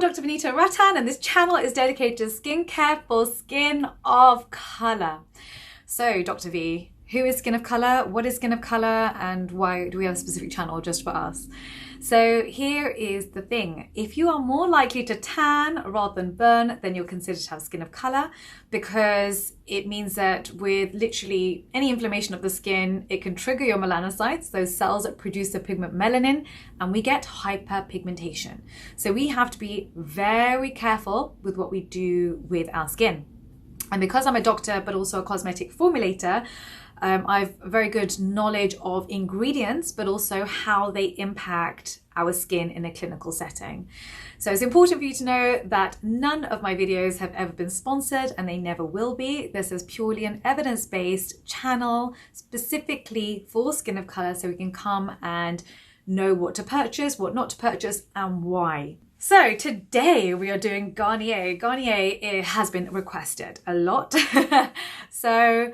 Dr. Vanita Rattan, and this channel is dedicated to skincare for skin of color. So, Dr. V, who is skin of color? What is skin of color? And why do we have a specific channel just for us? So here is the thing. If you are more likely to tan rather than burn, then you're considered to have skin of color, because it means that with literally any inflammation of the skin, it can trigger your melanocytes, those cells that produce the pigment melanin, and we get hyperpigmentation. So we have to be very careful with what we do with our skin. And because I'm a doctor, but also a cosmetic formulator, I've very good knowledge of ingredients, but also how they impact our skin in a clinical setting. So it's important for you to know that none of my videos have ever been sponsored, and they never will be. This is purely an evidence-based channel specifically for skin of color, so we can come and know what to purchase, what not to purchase, and why. So today we are doing Garnier. Garnier, it has been requested a lot. So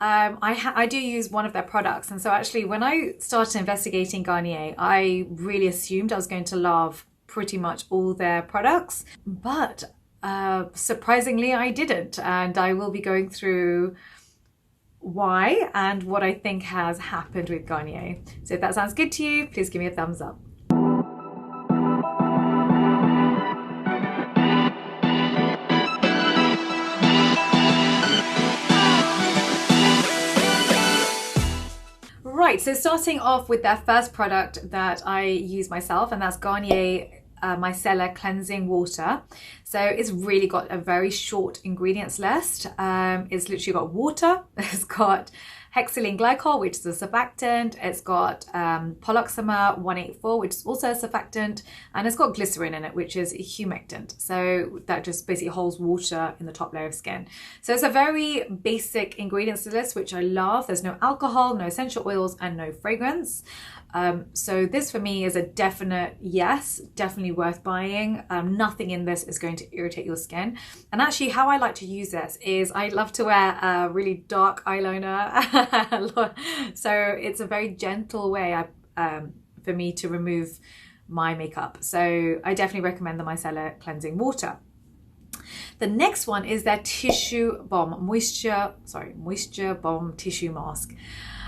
I do use one of their products, and so actually when I started investigating Garnier, I really assumed I was going to love pretty much all their products, but surprisingly I didn't, and I will be going through why and what I think has happened with Garnier. So if that sounds good to you, please give me a thumbs up. Right, so starting off with their first product that I use myself, and that's Garnier Micellar Cleansing Water. So it's really got a very short ingredients list. It's literally got water, it's got hexylene glycol, which is a surfactant, it's got poloxamer 184, which is also a surfactant, and it's got glycerin in it, which is a humectant. So that just basically holds water in the top layer of skin. So it's a very basic ingredients list, which I love. There's no alcohol, no essential oils, and no fragrance. So this for me is a definite yes, definitely worth buying. Nothing in this is going to irritate your skin. And actually how I like to use this is I love to wear a really dark eyeliner. So it's a very gentle way for me to remove my makeup. So I definitely recommend the Micellar Cleansing Water. The next one is their Tissue Bomb Moisture Bomb Tissue Mask.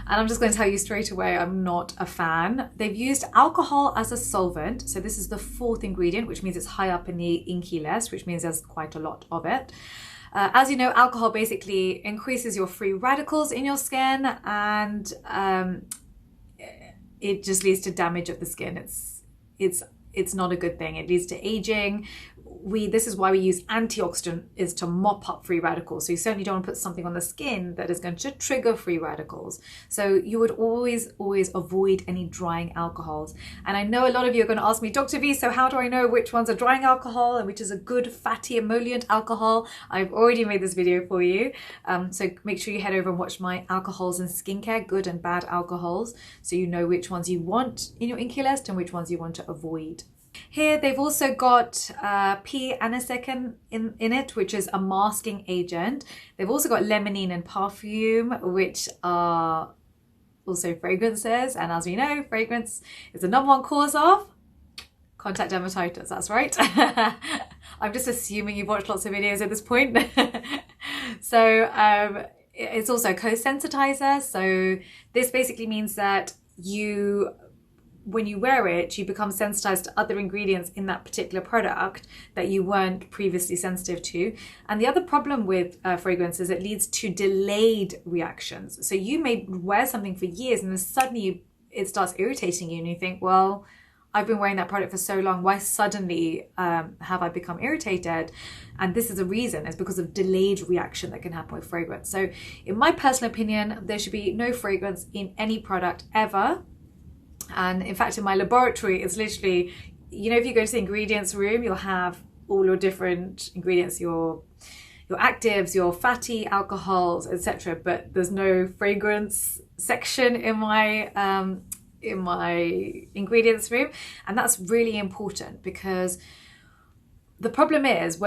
And I'm just going to tell you straight away, I'm not a fan. They've used alcohol as a solvent. So this is the fourth ingredient, which means it's high up in the inky list, which means there's quite a lot of it. As you know, alcohol basically increases your free radicals in your skin, and it just leads to damage of the skin. It's not a good thing. It leads to aging. This is why we use antioxidant, is to mop up free radicals. So you certainly don't want to put something on the skin that is going to trigger free radicals. So you would always avoid any drying alcohols. And I know a lot of you are going to ask me, Dr. V, so how do I know which one's a drying alcohol and which is a good fatty emollient alcohol? I've already made this video for you. So make sure you head over and watch my alcohols and skincare, good and bad alcohols, so you know which ones you want in your inky list and which ones you want to avoid. Here they've also got P-anisecin in it, which is a masking agent. They've also got limonene and perfume, which are also fragrances. And as we know, fragrance is the #1 cause of contact dermatitis. That's right. I'm just assuming you've watched lots of videos at this point. So it's also a co-sensitizer. So this basically means that when you wear it, you become sensitized to other ingredients in that particular product that you weren't previously sensitive to. And the other problem with fragrance is it leads to delayed reactions. So you may wear something for years and then suddenly it starts irritating you and you think, well, I've been wearing that product for so long, why suddenly have I become irritated? And this is a reason, it's because of delayed reaction that can happen with fragrance. So in my personal opinion, there should be no fragrance in any product ever. And in fact, in my laboratory, it's literally, you know, if you go to the ingredients room, you'll have all your different ingredients, your actives, your fatty alcohols, etc. But there's no fragrance section in my ingredients room, and that's really important, because the problem is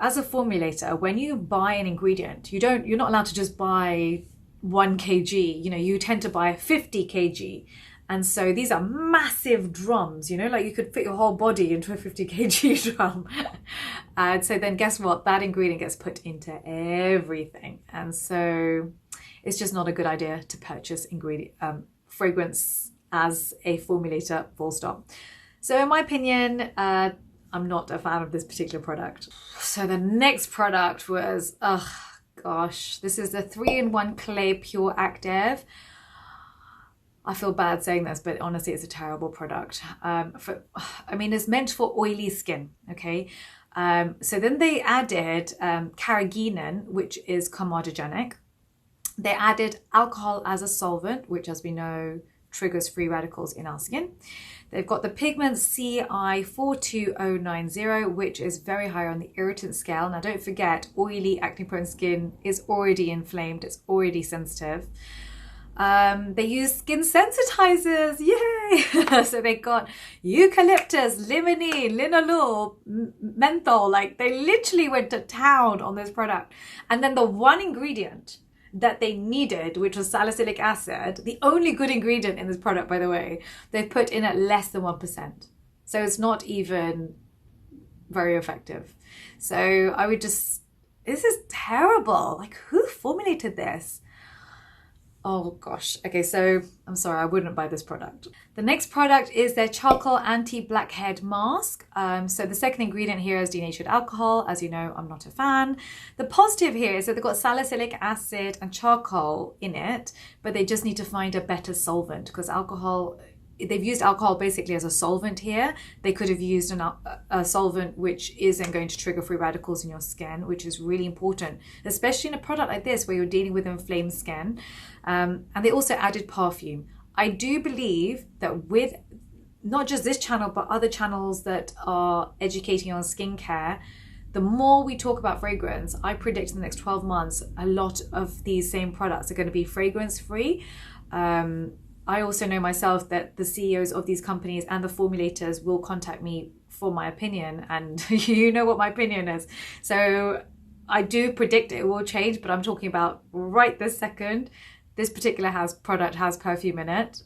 as a formulator, when you buy an ingredient, you're not allowed to just buy 1 kg. You know, you tend to buy 50 kg. And so these are massive drums, you know, like you could fit your whole body into a 50 kg drum. And so then guess what? That ingredient gets put into everything. And so it's just not a good idea to purchase fragrance as a formulator, full stop. So in my opinion, I'm not a fan of this particular product. So the next product was, oh gosh, this is the 3-in-1 Clay Pure Active. I feel bad saying this, but honestly, it's a terrible product. I mean, it's meant for oily skin, okay? So then they added carrageenan, which is comedogenic. They added alcohol as a solvent, which, as we know, triggers free radicals in our skin. They've got the pigment CI42090, which is very high on the irritant scale. Now, don't forget, oily, acne-prone skin is already inflamed. It's already sensitive. They use skin sensitizers, yay! So they got eucalyptus, limonene, linalool, menthol. Like, they literally went to town on this product. And then the one ingredient that they needed, which was salicylic acid, the only good ingredient in this product, by the way, they put in at less than 1%. So it's not even very effective. So I would just, this is terrible. Like, who formulated this? Oh gosh. Okay, so I'm sorry, I wouldn't buy this product. The next product is their charcoal anti-blackhead mask. So the second ingredient here is denatured alcohol. As you know, I'm not a fan. The positive here is that they've got salicylic acid and charcoal in it, but they just need to find a better solvent, because alcohol, they've used alcohol basically as a solvent here. They could have used a solvent which isn't going to trigger free radicals in your skin, which is really important, especially in a product like this where you're dealing with inflamed skin. And they also added perfume. I do believe that with not just this channel, but other channels that are educating on skincare, the more we talk about fragrance, I predict in the next 12 months, a lot of these same products are going to be fragrance free. I also know myself that the CEOs of these companies and the formulators will contact me for my opinion, and you know what my opinion is. So I do predict it will change, but I'm talking about right this second. This particular product has perfume in it,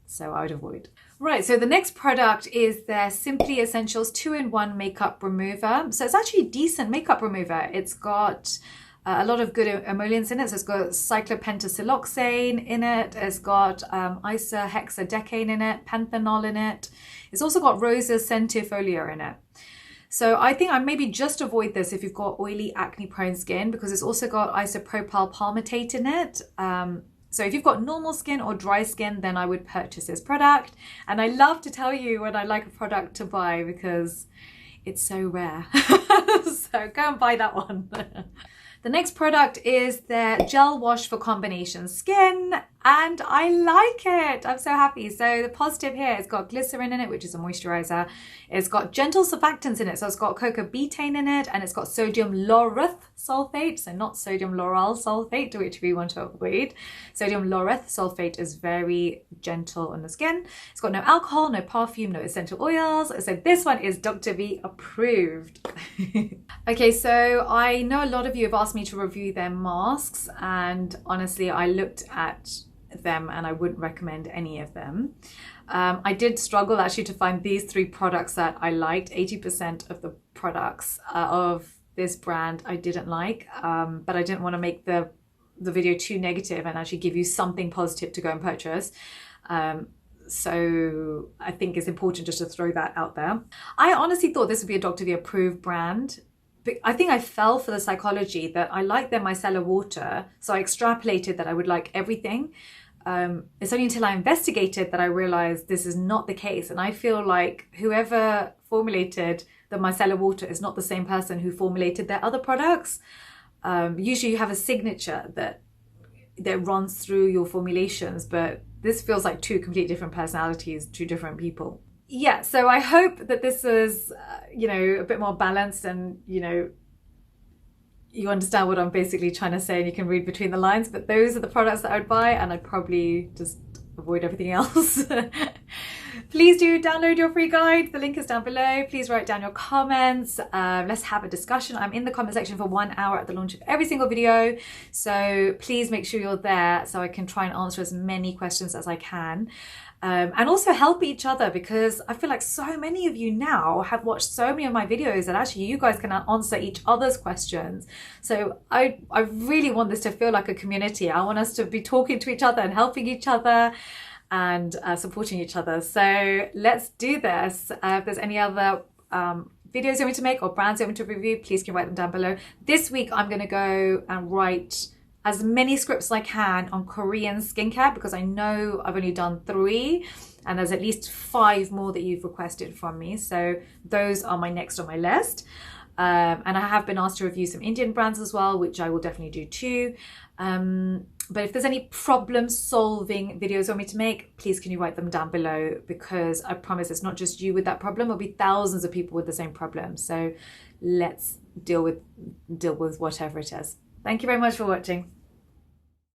so I would avoid. Right, so the next product is their Simply Essentials 2-in-1 Makeup Remover. So it's actually a decent makeup remover. It's got a lot of good emollients in it. So it's got cyclopentasiloxane in it. It's got isohexadecane in it, panthenol in it. It's also got Rosa centifolia in it. So I think I maybe just avoid this if you've got oily, acne-prone skin, because it's also got isopropyl palmitate in it. So if you've got normal skin or dry skin, then I would purchase this product. And I love to tell you when I like a product to buy, because it's so rare. So go and buy that one. The next product is their gel wash for combination skin, and I like it. I'm so happy. So the positive here, it's got glycerin in it, which is a moisturizer. It's got gentle surfactants in it. So it's got coca betaine in it, and it's got sodium lauryl sulfate. So not sodium lauryl sulfate, which we want to avoid. Sodium lauryl sulfate is very gentle on the skin. It's got no alcohol, no perfume, no essential oils. So this one is Dr. V approved. Okay, so I know a lot of you have asked me to review their masks, and honestly, I looked at them and I wouldn't recommend any of them. I did struggle actually to find these 3 products that I liked. 80% of the products of this brand I didn't like, but I didn't want to make the video too negative and actually give you something positive to go and purchase. So I think it's important just to throw that out there. I honestly thought this would be a Dr. V approved brand. I think I fell for the psychology that I like their micellar water, so I extrapolated that I would like everything. It's only until I investigated that I realized this is not the case, and I feel like whoever formulated the micellar water is not the same person who formulated their other products. Usually you have a signature that runs through your formulations, but this feels like 2 completely different personalities, 2 different people. Yeah, so I hope that this is, you know, a bit more balanced, and, you know, you understand what I'm basically trying to say and you can read between the lines, but those are the products that I would buy, and I'd probably just avoid everything else. Please do download your free guide. The link is down below. Please write down your comments. Let's have a discussion. I'm in the comment section for 1 hour at the launch of every single video. So please make sure you're there so I can try and answer as many questions as I can. and also help each other, because I feel like so many of you now have watched so many of my videos that actually you guys can answer each other's questions. So I really want this to feel like a community. I want us to be talking to each other and helping each other and supporting each other. So let's do this. If there's any other videos you want me to make or brands you want me to review, please can write them down below. This week I'm going to go and write as many scripts as I can on Korean skincare, because I know I've only done 3 and there's at least 5 more that you've requested from me. So those are my next on my list. And I have been asked to review some Indian brands as well, which I will definitely do too. But if there's any problem solving videos you want me to make, please can you write them down below, because I promise it's not just you with that problem. It'll be thousands of people with the same problem. So let's deal with whatever it is. Thank you very much for watching.